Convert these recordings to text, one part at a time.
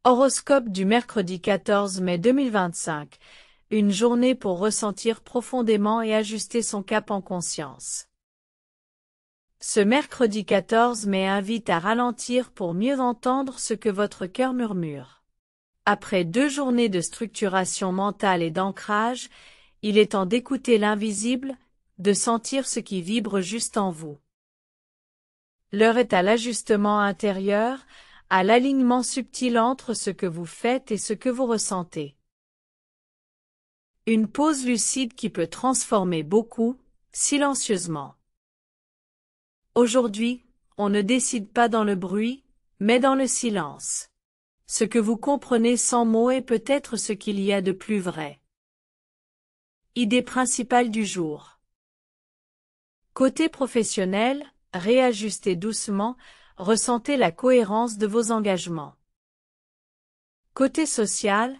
Horoscope du mercredi 14 mai 2025. Une journée pour ressentir profondément et ajuster son cap en conscience. Ce mercredi 14 mai invite à ralentir pour mieux entendre ce que votre cœur murmure. Après 2 journées de structuration mentale et d'ancrage, il est temps d'écouter l'invisible, de sentir ce qui vibre juste en vous. L'heure est à l'ajustement intérieur, à l'alignement subtil entre ce que vous faites et ce que vous ressentez. Une pause lucide qui peut transformer beaucoup, silencieusement. Aujourd'hui, on ne décide pas dans le bruit, mais dans le silence. Ce que vous comprenez sans mots est peut-être ce qu'il y a de plus vrai. Idée principale du jour. Côté professionnel, réajustez doucement, ressentez la cohérence de vos engagements. Côté social,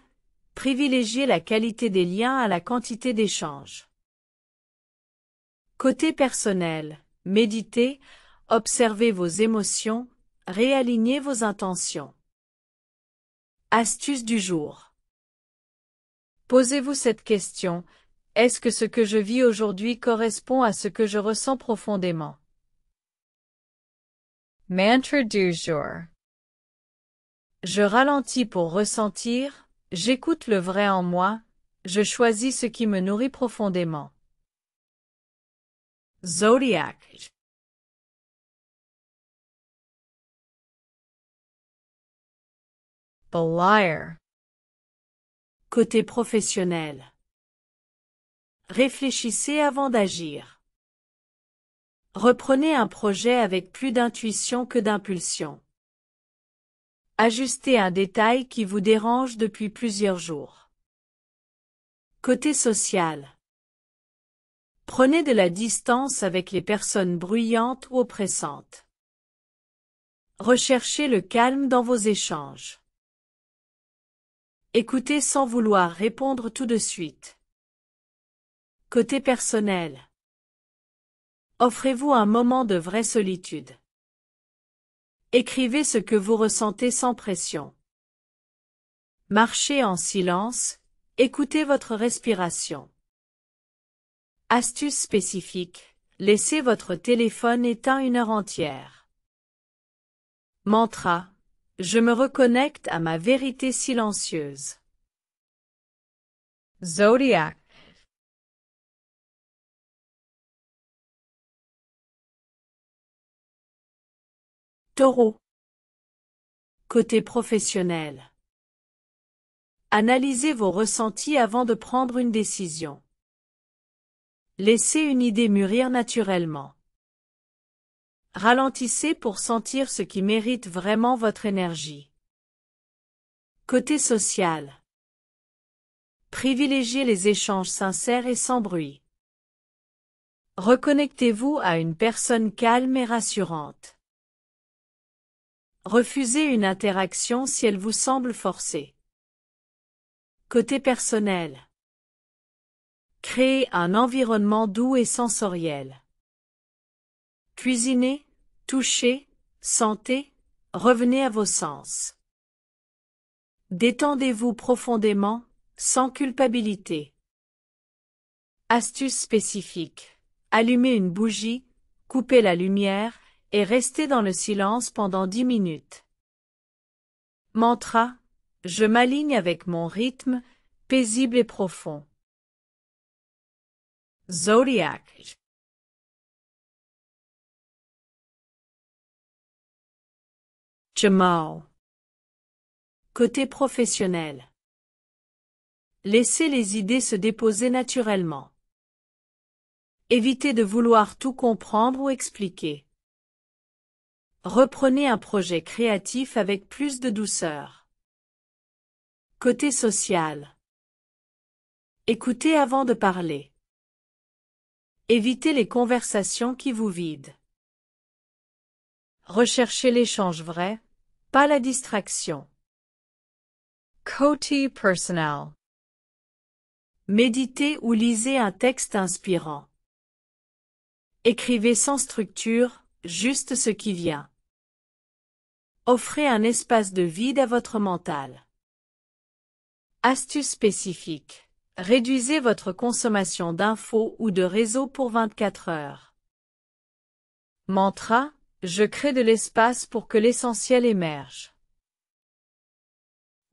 privilégiez la qualité des liens à la quantité d'échanges. Côté personnel, méditez, observez vos émotions, réalignez vos intentions. Astuce du jour. Posez-vous cette question: est-ce que ce que je vis aujourd'hui correspond à ce que je ressens profondément? Mantra du jour. Je ralentis pour ressentir, j'écoute le vrai en moi, je choisis ce qui me nourrit profondément. Zodiac. Liar. Côté professionnel. Réfléchissez avant d'agir. Reprenez un projet avec plus d'intuition que d'impulsion. Ajustez un détail qui vous dérange depuis plusieurs jours. Côté social. Prenez de la distance avec les personnes bruyantes ou oppressantes. Recherchez le calme dans vos échanges. Écoutez sans vouloir répondre tout de suite. Côté personnel. Offrez-vous un moment de vraie solitude. Écrivez ce que vous ressentez sans pression. Marchez en silence, écoutez votre respiration. Astuce spécifique, laissez votre téléphone éteint 1 heure entière. Mantra, je me reconnecte à ma vérité silencieuse. Zodiac. Taureau. Côté professionnel. Analysez vos ressentis avant de prendre une décision. Laissez une idée mûrir naturellement. Ralentissez pour sentir ce qui mérite vraiment votre énergie. Côté social. Privilégiez les échanges sincères et sans bruit. Reconnectez-vous à une personne calme et rassurante. Refusez une interaction si elle vous semble forcée. Côté personnel. Créez un environnement doux et sensoriel. Cuisinez, touchez, sentez, revenez à vos sens. Détendez-vous profondément, sans culpabilité. Astuce spécifique. Allumez une bougie, coupez la lumière, et restez dans le silence pendant 10 minutes. Mantra, je m'aligne avec mon rythme, paisible et profond. Zodiac. Gémeaux. Côté professionnel. Laissez les idées se déposer naturellement. Évitez de vouloir tout comprendre ou expliquer. Reprenez un projet créatif avec plus de douceur. Côté social. Écoutez avant de parler. Évitez les conversations qui vous vident. Recherchez l'échange vrai, pas la distraction. Côté personnel. Méditez ou lisez un texte inspirant. Écrivez sans structure, juste ce qui vient. Offrez un espace de vide à votre mental. Astuce spécifique. Réduisez votre consommation d'infos ou de réseaux pour 24 heures. Mantra. Je crée de l'espace pour que l'essentiel émerge.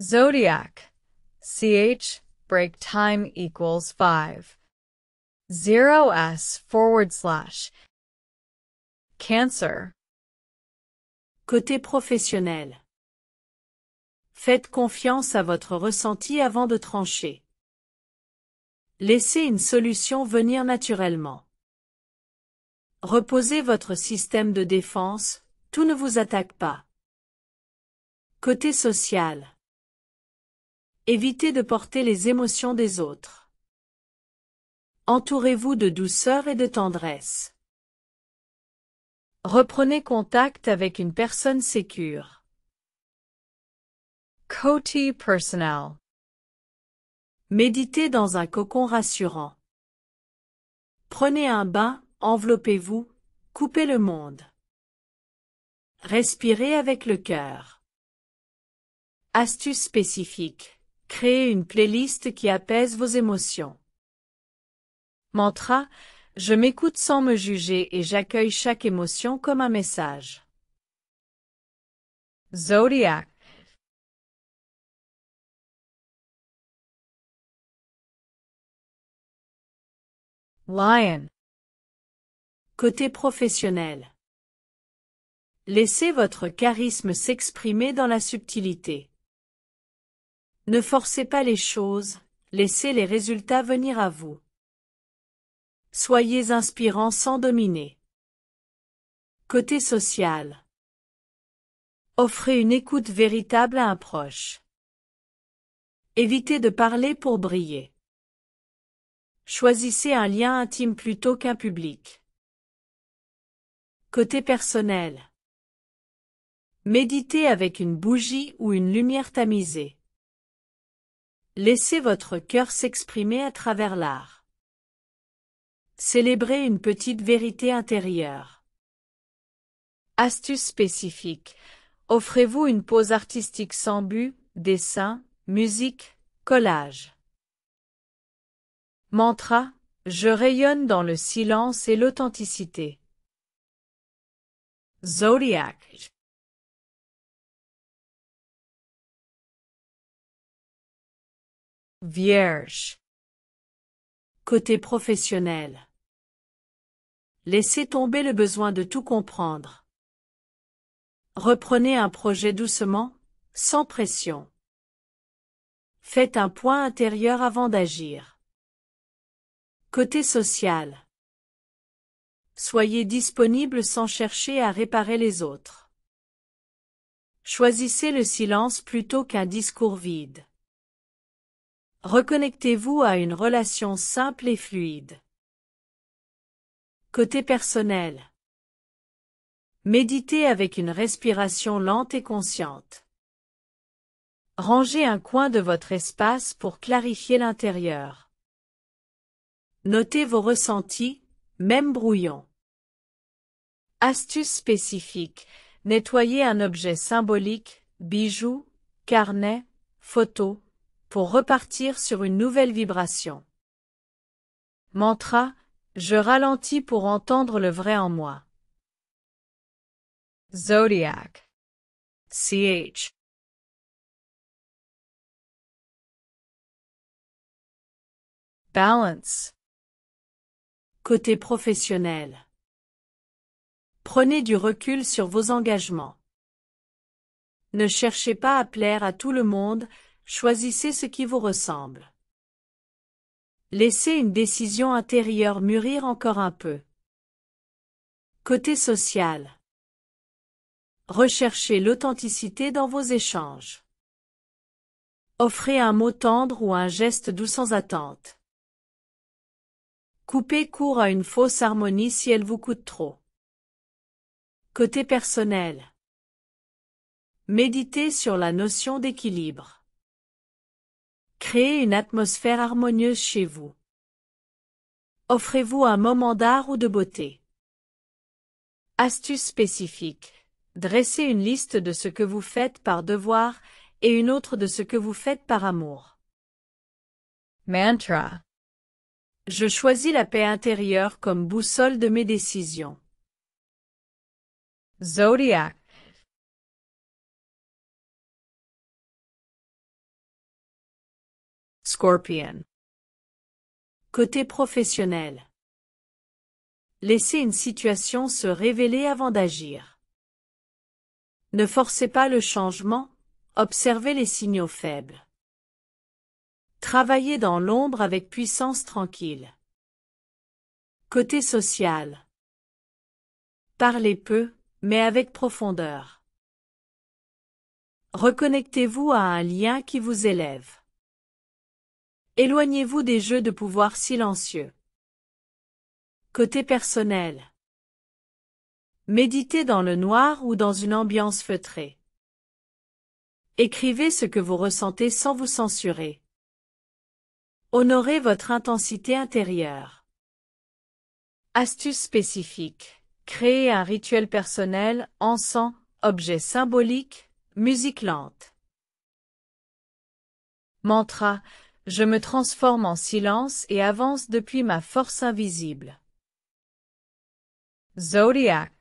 Zodiac. CH, break time equals 5. 0s/. Cancer. Côté professionnel. Faites confiance à votre ressenti avant de trancher. Laissez une solution venir naturellement. Reposez votre système de défense, tout ne vous attaque pas. Côté social. Évitez de porter les émotions des autres. Entourez-vous de douceur et de tendresse. Reprenez contact avec une personne sécure. Côté personnel. Méditez dans un cocon rassurant. Prenez un bain, enveloppez-vous, coupez le monde. Respirez avec le cœur. Astuce spécifique. Créez une playlist qui apaise vos émotions. Mantra. Je m'écoute sans me juger et j'accueille chaque émotion comme un message. Zodiac. Lion. Côté professionnel. Laissez votre charisme s'exprimer dans la subtilité. Ne forcez pas les choses, laissez les résultats venir à vous. Soyez inspirant sans dominer. Côté social. Offrez une écoute véritable à un proche. Évitez de parler pour briller. Choisissez un lien intime plutôt qu'un public. Côté personnel. Méditez avec une bougie ou une lumière tamisée. Laissez votre cœur s'exprimer à travers l'art. Célébrez une petite vérité intérieure. Astuce spécifique. Offrez-vous une pause artistique sans but, dessin, musique, collage. Mantra. Je rayonne dans le silence et l'authenticité. Zodiac. Vierge. Côté professionnel. Laissez tomber le besoin de tout comprendre. Reprenez un projet doucement, sans pression. Faites un point intérieur avant d'agir. Côté social. Soyez disponible sans chercher à réparer les autres. Choisissez le silence plutôt qu'un discours vide. Reconnectez-vous à une relation simple et fluide. Côté personnel. Méditez avec une respiration lente et consciente. Rangez un coin de votre espace pour clarifier l'intérieur. Notez vos ressentis, même brouillons. Astuce spécifique. Nettoyez un objet symbolique, bijou, carnet, photo, pour repartir sur une nouvelle vibration. Mantra. Je ralentis pour entendre le vrai en moi. Zodiac. CH. Balance. Côté professionnel. Prenez du recul sur vos engagements. Ne cherchez pas à plaire à tout le monde, choisissez ce qui vous ressemble. Laissez une décision intérieure mûrir encore un peu. Côté social. Recherchez l'authenticité dans vos échanges. Offrez un mot tendre ou un geste doux sans attente. Coupez court à une fausse harmonie si elle vous coûte trop. Côté personnel. Méditez sur la notion d'équilibre. Créez une atmosphère harmonieuse chez vous. Offrez-vous un moment d'art ou de beauté. Astuce spécifique. Dressez une liste de ce que vous faites par devoir et une autre de ce que vous faites par amour. Mantra. Je choisis la paix intérieure comme boussole de mes décisions. Zodiac. Scorpion. Côté professionnel. Laissez une situation se révéler avant d'agir. Ne forcez pas le changement, observez les signaux faibles. Travaillez dans l'ombre avec puissance tranquille. Côté social. Parlez peu, mais avec profondeur. Reconnectez-vous à un lien qui vous élève. Éloignez-vous des jeux de pouvoir silencieux. Côté personnel. Méditez dans le noir ou dans une ambiance feutrée. Écrivez ce que vous ressentez sans vous censurer. Honorez votre intensité intérieure. Astuce spécifique. Créez un rituel personnel, encens, objet symbolique, musique lente. Mantra. Je me transforme en silence et avance depuis ma force invisible. Zodiac.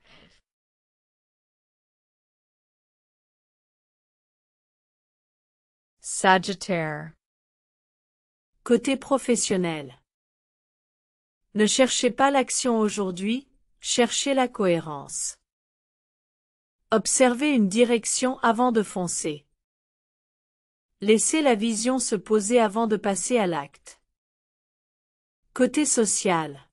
Sagittaire. Côté professionnel. Ne cherchez pas l'action aujourd'hui, cherchez la cohérence. Observez une direction avant de foncer. Laissez la vision se poser avant de passer à l'acte. Côté social.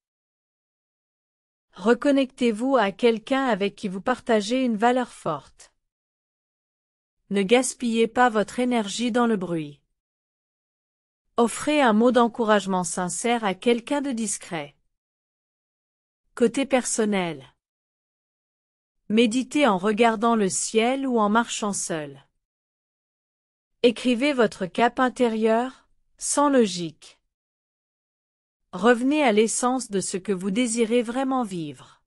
Reconnectez-vous à quelqu'un avec qui vous partagez une valeur forte. Ne gaspillez pas votre énergie dans le bruit. Offrez un mot d'encouragement sincère à quelqu'un de discret. Côté personnel. Méditez en regardant le ciel ou en marchant seul. Écrivez votre cap intérieur, sans logique. Revenez à l'essence de ce que vous désirez vraiment vivre.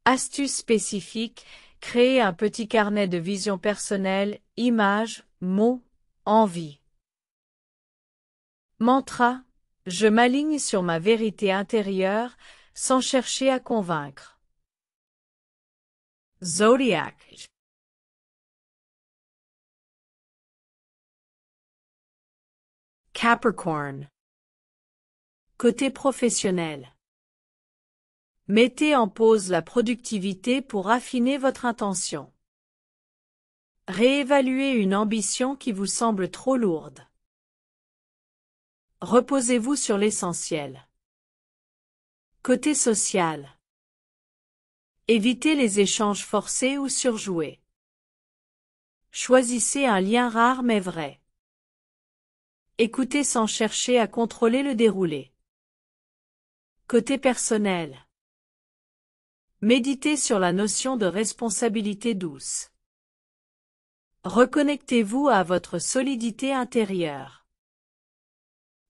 Astuce spécifique, créez un petit carnet de vision personnelle, images, mots, envies. Mantra, je m'aligne sur ma vérité intérieure, sans chercher à convaincre. Zodiac. Capricorn. Côté professionnel. Mettez en pause la productivité pour affiner votre intention. Réévaluez une ambition qui vous semble trop lourde. Reposez-vous sur l'essentiel. Côté social. Évitez les échanges forcés ou surjoués. Choisissez un lien rare mais vrai. Écoutez sans chercher à contrôler le déroulé. Côté personnel. Méditez sur la notion de responsabilité douce. Reconnectez-vous à votre solidité intérieure.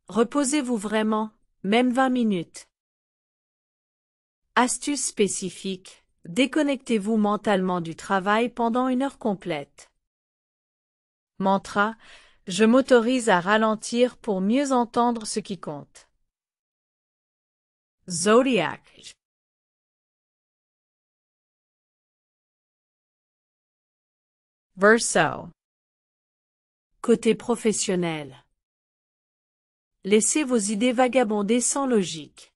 Reposez-vous vraiment, même 20 minutes. Astuce spécifique, déconnectez-vous mentalement du travail pendant 1 heure complète. Mantra, je m'autorise à ralentir pour mieux entendre ce qui compte. Zodiac. Verseau. Côté professionnel. Laissez vos idées vagabonder sans logique.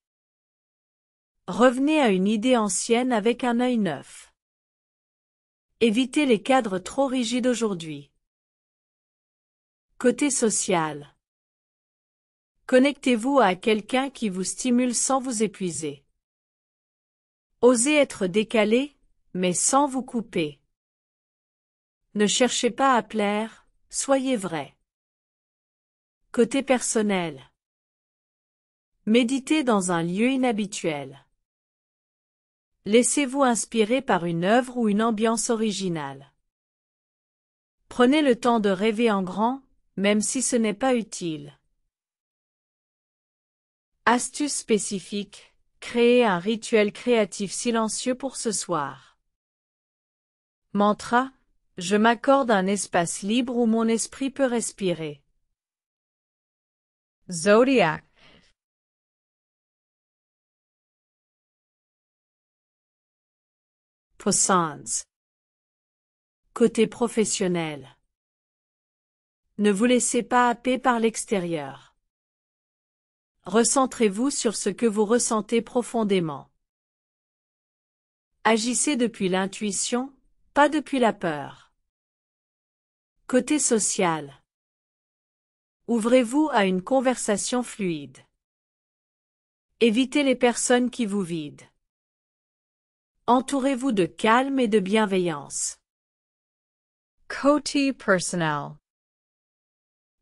Revenez à une idée ancienne avec un œil neuf. Évitez les cadres trop rigides aujourd'hui. Côté social. Connectez-vous à quelqu'un qui vous stimule sans vous épuiser. Osez être décalé, mais sans vous couper. Ne cherchez pas à plaire, soyez vrai. Côté personnel. Méditez dans un lieu inhabituel. Laissez-vous inspirer par une œuvre ou une ambiance originale. Prenez le temps de rêver en grand, même si ce n'est pas utile. Astuce spécifique, créez un rituel créatif silencieux pour ce soir. Mantra, je m'accorde un espace libre où mon esprit peut respirer. Zodiac. Poissons. Côté professionnel. Ne vous laissez pas happer par l'extérieur. Recentrez-vous sur ce que vous ressentez profondément. Agissez depuis l'intuition, pas depuis la peur. Côté social. Ouvrez-vous à une conversation fluide. Évitez les personnes qui vous vident. Entourez-vous de calme et de bienveillance. Côté personnel.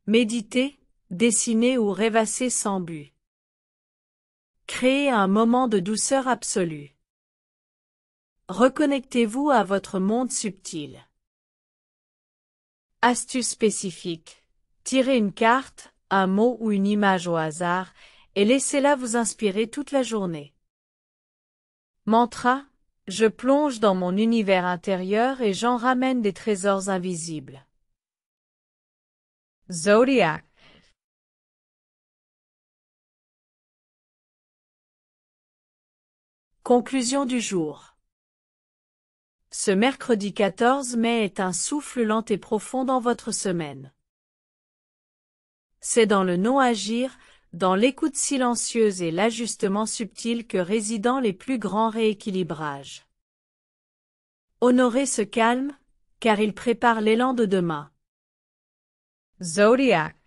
Méditez, dessinez ou rêvassez sans but. Créez un moment de douceur absolue. Reconnectez-vous à votre monde subtil. Astuce spécifique. Tirez une carte, un mot ou une image au hasard, et laissez-la vous inspirer toute la journée. Mantra, je plonge dans mon univers intérieur et j'en ramène des trésors invisibles. Zodiac. Conclusion du jour. Ce mercredi 14 mai est un souffle lent et profond dans votre semaine. C'est dans le non-agir, dans l'écoute silencieuse et l'ajustement subtil que résident les plus grands rééquilibrages. Honorez ce calme, car il prépare l'élan de demain. Zodiac.